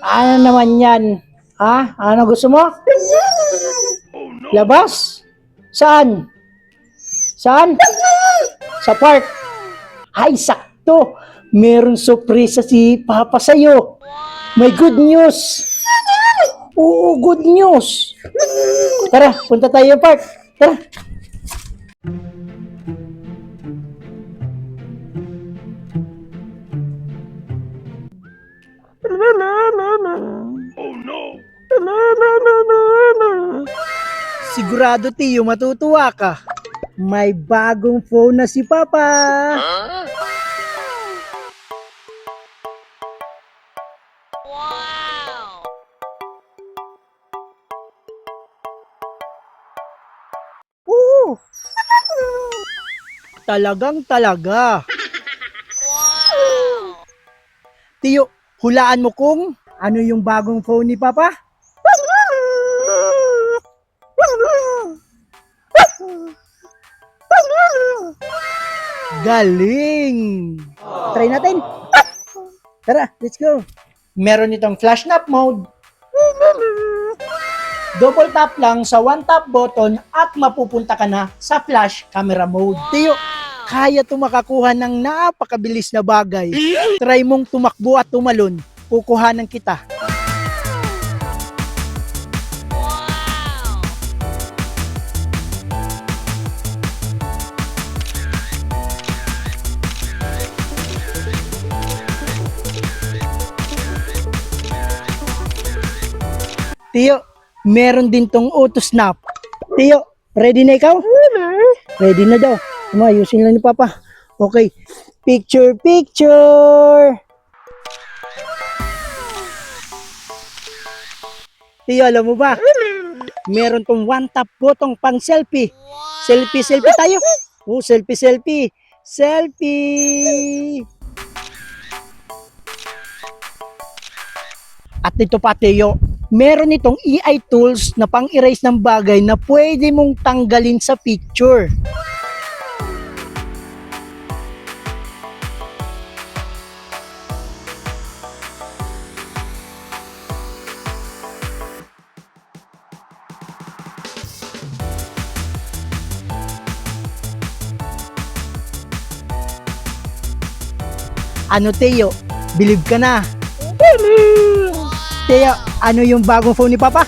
Ano naman yan? Ha? Ano gusto mo? Labas? Saan? Saan? Sa park. Ay, sakto. Meron sorpresa si Papa sa'yo. May good news. Oo, good news. Tara, punta tayo sa park. Tara. Sigurado, Tiyo, matutuwa ka. May bagong phone na si Papa. Oo. Talagang talaga. Tiyo, hulaan mo kung ano yung bagong phone ni Papa? Galing! Try natin. Tara, let's go. Meron itong flash nap mode. Double tap lang sa one tap button at mapupunta ka na sa flash camera mode. Tiyo, kaya to makakuha ng napakabilis na bagay. Try mong tumakbo at tumalon, kukuhanan kita. Tiyo, meron din tong auto snap. Tiyo, ready na ikaw? Ready na daw. Ayusin lang ni Papa. Okay. Picture, picture. Tiyo, alam mo ba? Meron tong one tap button pang selfie. Selfie, selfie tayo. Oh, selfie, selfie. Selfie. At ito pa, Tiyo, meron itong AI tools na pang-erase ng bagay na pwede mong tanggalin sa picture. Ano, Teo? Believe ka na? Teo, ano yung bagong phone ni Papa?